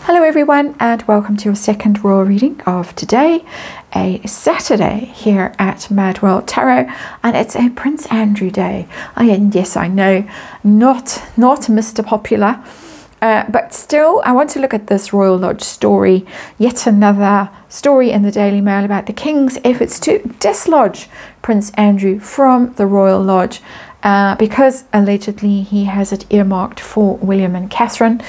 Hello everyone, and welcome to your second royal reading of today, a Saturday here at MadWorldTarot, and it's a Prince Andrew day. And yes, I know, not Mr. Popular, but still I want to look at this Royal Lodge story, yet another story in the Daily Mail about the King's efforts to dislodge Prince Andrew from the Royal Lodge because allegedly he has it earmarked for William and Catherine.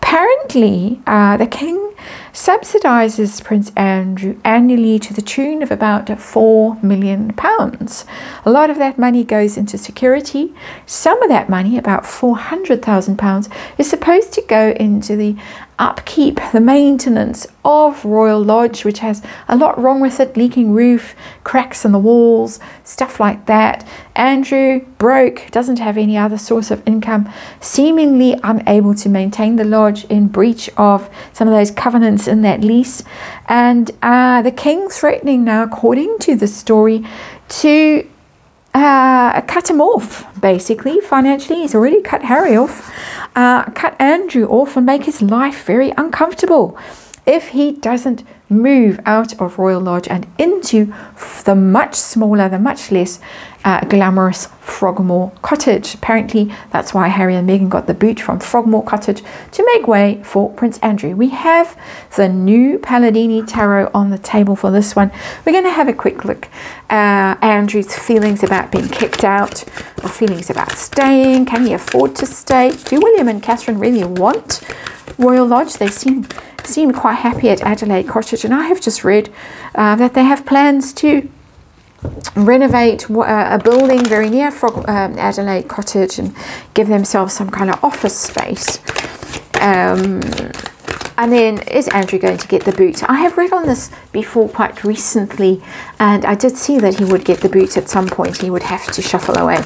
Apparently, the King subsidises Prince Andrew annually to the tune of about £4 million. A lot of that money goes into security. Some of that money, about £400,000, is supposed to go into the upkeep, the maintenance of Royal Lodge, which has a lot wrong with it, leaking roof, cracks in the walls, stuff like that. Andrew, broke, doesn't have any other source of income, seemingly unable to maintain the lodge, in breach of some of those covenants in that lease. And the King threatening now, according to the story, to cut him off, basically, financially. He's already cut Harry off, cut Andrew off, and make his life very uncomfortable if he doesn't move out of Royal Lodge and into the much smaller, the much less glamorous Frogmore Cottage. Apparently, that's why Harry and Meghan got the boot from Frogmore Cottage, to make way for Prince Andrew. We have the new Palladini Tarot on the table for this one. We're going to have a quick look at Andrew's feelings about being kicked out, or feelings about staying. Can he afford to stay? Do William and Catherine really want Royal Lodge? They seem quite happy at Adelaide Cottage, and I have just read that they have plans to renovate a building very near Adelaide Cottage and give themselves some kind of office space. And then, is Andrew going to get the boot? I have read on this before quite recently, and I did see that he would get the boot at some point. He would have to shuffle away.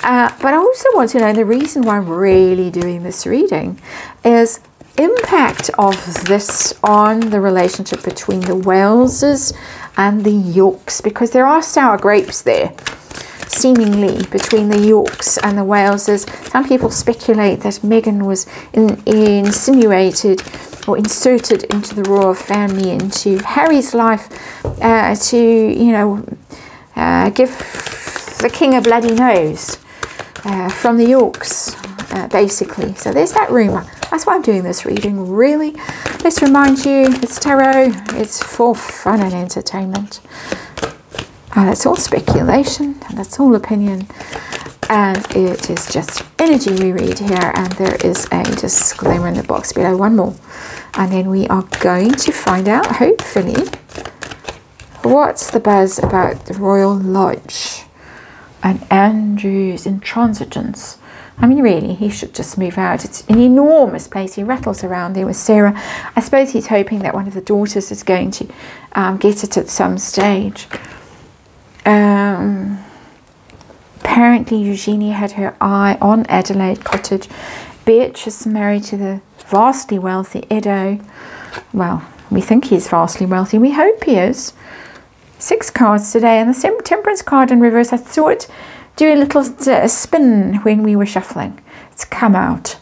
But I also want to know, the reason why I'm really doing this reading is impact of this on the relationship between the Waleses and the Yorks, because there are sour grapes there, seemingly, between the Yorks and the Waleses. Some people speculate that Meghan was insinuated or inserted into the royal family, into Harry's life, to, you know, give the King a bloody nose from the Yorks, basically. So there's that rumour. That's why I'm doing this reading, really. Let's remind you, it's tarot, it's for fun and entertainment. That's all speculation, and that's all opinion, and it is just energy we read here, and there is a disclaimer in the box below, one more, and then we are going to find out, hopefully, what's the buzz about the Royal Lodge and Andrew's intransigence. I mean, really, he should just move out. It's an enormous place. He rattles around there with Sarah. I suppose he's hoping that one of the daughters is going to get it at some stage. Apparently, Eugenie had her eye on Adelaide Cottage. Beatrice is married to the vastly wealthy Edo. Well, we think he's vastly wealthy. We hope he is. 6 cards today, and the Temperance card in reverse. I saw it do a little spin when we were shuffling. It's come out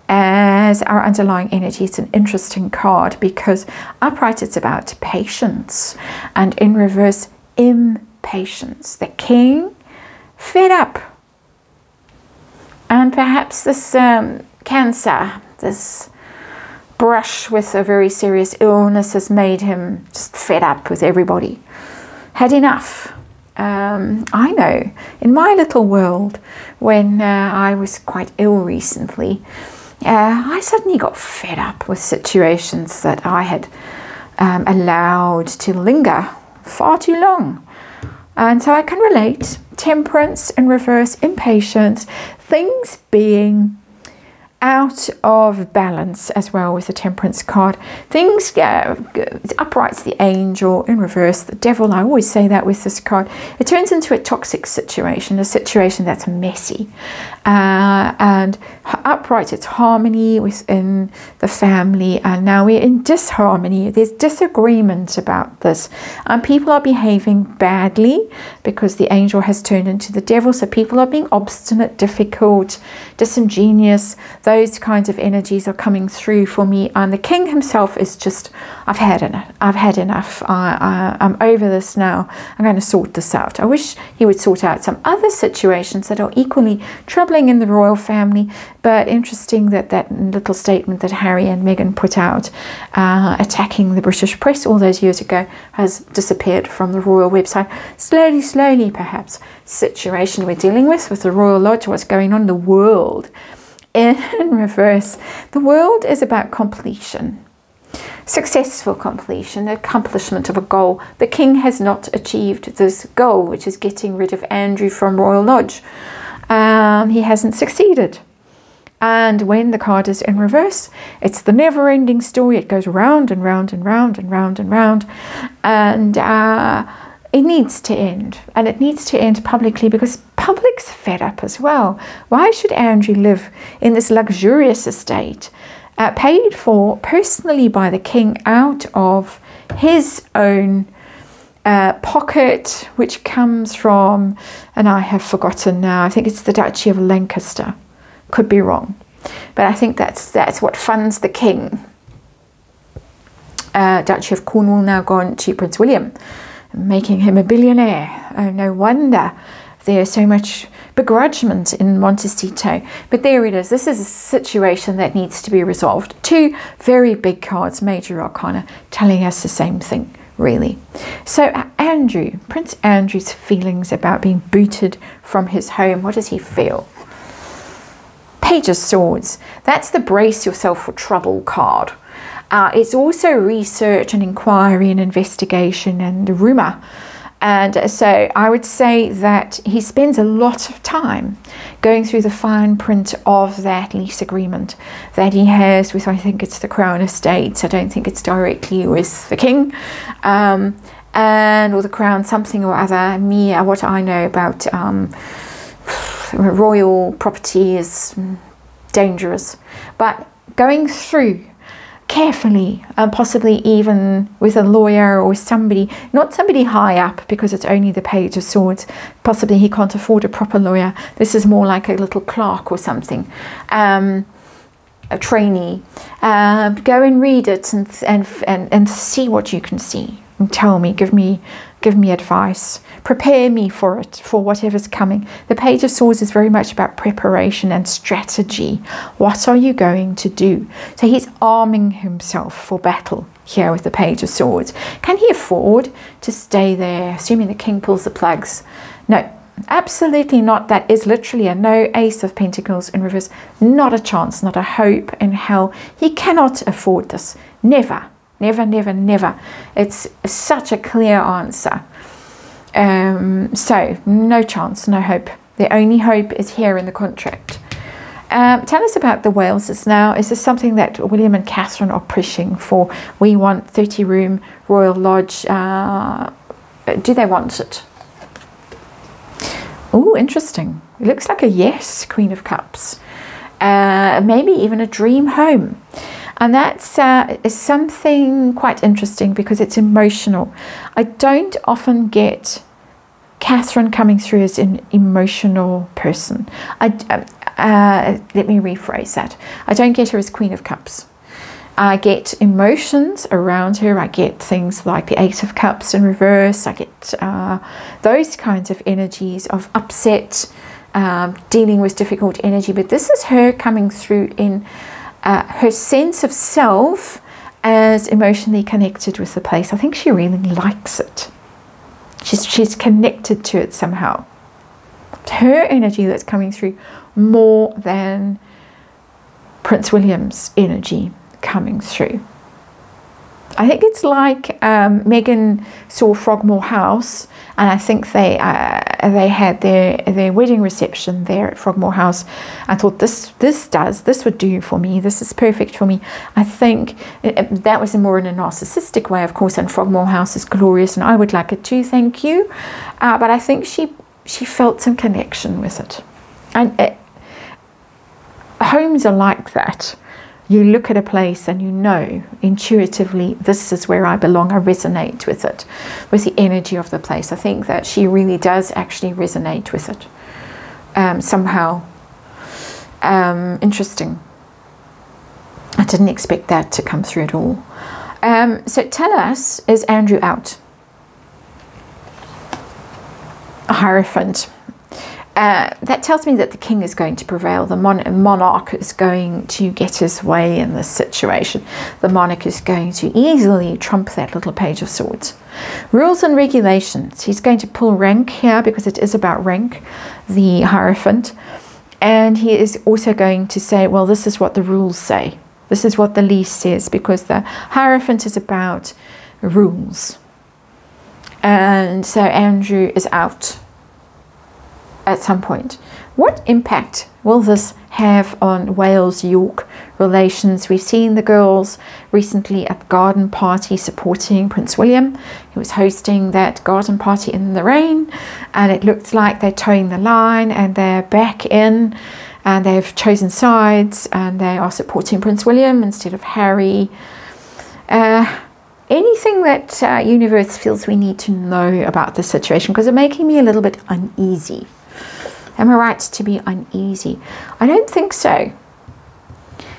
as our underlying energy. It's an interesting card because upright it's about patience, and in reverse impatience. The King fed up, and perhaps this cancer, this brush with a very serious illness, has made him just fed up with everybody. Had enough. I know, in my little world, when I was quite ill recently, I suddenly got fed up with situations that I had allowed to linger far too long. And so I can relate. Temperance in reverse, impatience, things being out of balance as well with the Temperance card. Things upright's the Angel, in reverse the Devil. I always say that with this card. It turns into a toxic situation, a situation that's messy. And upright it's harmony within the family, and now we're in disharmony. There's disagreement about this, and people are behaving badly because the Angel has turned into the Devil. So people are being obstinate, difficult, disingenuous. Those kinds of energies are coming through for me. And the king himself is just, I've had enough. I've had enough. I'm over this now. I'm going to sort this out. I wish he would sort out some other situations that are equally troubling in the royal family. But interesting that that little statement that Harry and Meghan put out attacking the British press all those years ago has disappeared from the royal website. Slowly, perhaps. Situation we're dealing with the Royal Lodge, what's going on in the world. In reverse, the world is about completion. Successful completion, accomplishment of a goal. The king has not achieved this goal, which is getting rid of Andrew from Royal Lodge. He hasn't succeeded. And when the card is in reverse, it's the never-ending story. It goes round and round and round and round and round. And it needs to end. And it needs to end publicly because public's fed up as well. Why should Andrew live in this luxurious estate, paid for personally by the king out of his own pocket, which comes from, and I have forgotten now, I think it's the Duchy of Lancaster. Could be wrong, but I think that's what funds the king. Duchy of Cornwall now gone to Prince William, making him a billionaire. Oh, no wonder there's so much begrudgment in Montecito. But there it is. This is a situation that needs to be resolved. Two very big cards, Major Arcana, telling us the same thing, really. So Andrew, Prince Andrew's feelings about being booted from his home. What does he feel? Page of Swords. That's the brace yourself for trouble card. It's also research and inquiry and investigation and rumour. And so I would say that he spends a lot of time going through the fine print of that lease agreement that he has with, I think it's the Crown Estates. I don't think it's directly with the king. Or the Crown something or other. What I know about royal property is dangerous, but going through carefully and possibly even with a lawyer or somebody, not somebody high up because it's only the Page of Swords, possibly he can't afford a proper lawyer. This is more like a little clerk or something, a trainee. Go and read it and see what you can see and tell me, give me advice, prepare me for it, for whatever's coming. The Page of Swords is very much about preparation and strategy. What are you going to do? So he's arming himself for battle here with the Page of Swords. Can he afford to stay there, assuming the king pulls the plugs? No, absolutely not. That is literally a no. Ace of Pentacles in reverse. Not a chance, not a hope in hell. He cannot afford this. Never. Never, never, never. It's such a clear answer. So, no chance, no hope. The only hope is here in the contract. Tell us about the Waleses now. Is this something that William and Catherine are pushing for? We want 30-room Royal Lodge. Do they want it? Oh, interesting. It looks like a yes, Queen of Cups. Maybe even a dream home. And that's is something quite interesting because it's emotional. I don't often get Catherine coming through as an emotional person. Let me rephrase that. I don't get her as Queen of Cups. I get emotions around her. I get things like the Eight of Cups in reverse. I get those kinds of energies of upset, dealing with difficult energy. But this is her coming through in her sense of self as emotionally connected with the place. I think she really likes it. She's connected to it somehow. It's her energy that's coming through more than Prince William's energy coming through. I think it's like Meghan saw Frogmore House, and I think they had their wedding reception there at Frogmore House. I thought this would do for me. This is perfect for me. I think that was more in a narcissistic way, of course. And Frogmore House is glorious, and I would like it too. Thank you. But I think she felt some connection with it, and homes are like that. You look at a place and you know intuitively, this is where I belong. I resonate with it, with the energy of the place. I think that she really does actually resonate with it somehow. Interesting. I didn't expect that to come through at all. So tell us, is Andrew out? A Hierophant. That tells me that the king is going to prevail. The monarch is going to get his way in this situation. The monarch is going to easily trump that little page of swords. Rules and regulations. He's going to pull rank here because it is about rank, the Hierophant. And he is also going to say, well, this is what the rules say. This is what the lease says, because the Hierophant is about rules. And so Andrew is out at some point. What impact will this have on Wales-York relations? We've seen the girls recently at the garden party supporting Prince William. He was hosting that garden party in the rain, and it looked like they're towing the line and they're back in, and they've chosen sides and they are supporting Prince William instead of Harry. Anything that universe feels we need to know about this situation, because it's making me a little bit uneasy. Am I right to be uneasy? I don't think so,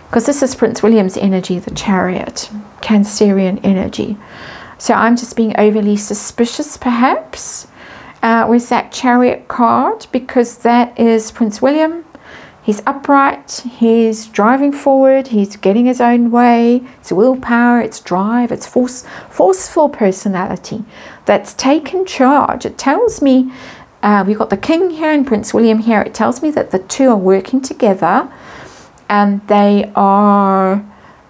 because this is Prince William's energy, the Chariot, Cancerian energy. So I'm just being overly suspicious, perhaps, with that Chariot card, because that is Prince William. He's upright, he's driving forward, he's getting his own way. It's willpower, it's drive, it's forceful personality that's taken charge. It tells me, we've got the king here and Prince William here. It tells me that the two are working together and they are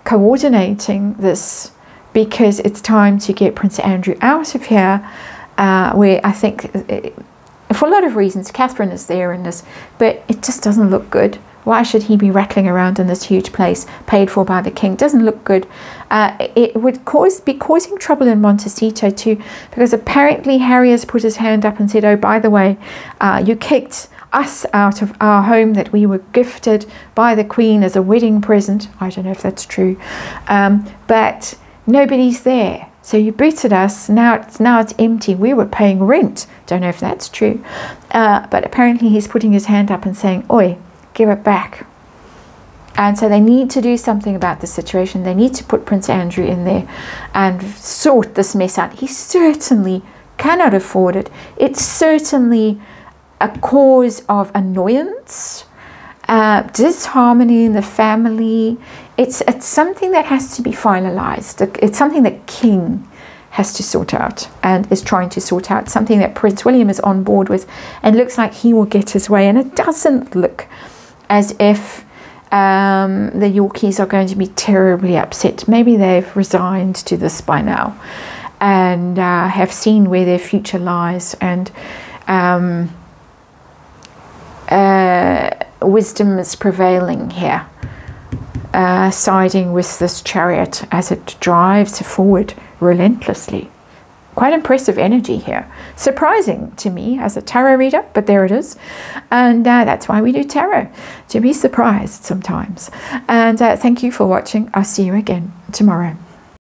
coordinating this, because it's time to get Prince Andrew out of here, where I think, for a lot of reasons, Catherine is there in this, but it just doesn't look good. Why should he be rattling around in this huge place paid for by the king? Doesn't look good. It would be causing trouble in Montecito too, because apparently Harry has put his hand up and said, oh, by the way, you kicked us out of our home that we were gifted by the Queen as a wedding present. I don't know if that's true, but nobody's there. So you booted us, now it's empty. We were paying rent. Don't know if that's true. But apparently he's putting his hand up and saying, oi, give it back. And so they need to do something about the situation. They need to put Prince Andrew in there and sort this mess out. He certainly cannot afford it. It's certainly a cause of annoyance, disharmony in the family. It's something that has to be finalized. It's something that King has to sort out and is trying to sort out, something that Prince William is on board with and looks like he will get his way. And it doesn't look as if the Yorkies are going to be terribly upset. Maybe they've resigned to this by now and have seen where their future lies, and wisdom is prevailing here, siding with this Chariot as it drives forward relentlessly. Quite impressive energy here. Surprising to me as a tarot reader, but there it is. And that's why we do tarot, to be surprised sometimes. And thank you for watching. I'll see you again tomorrow.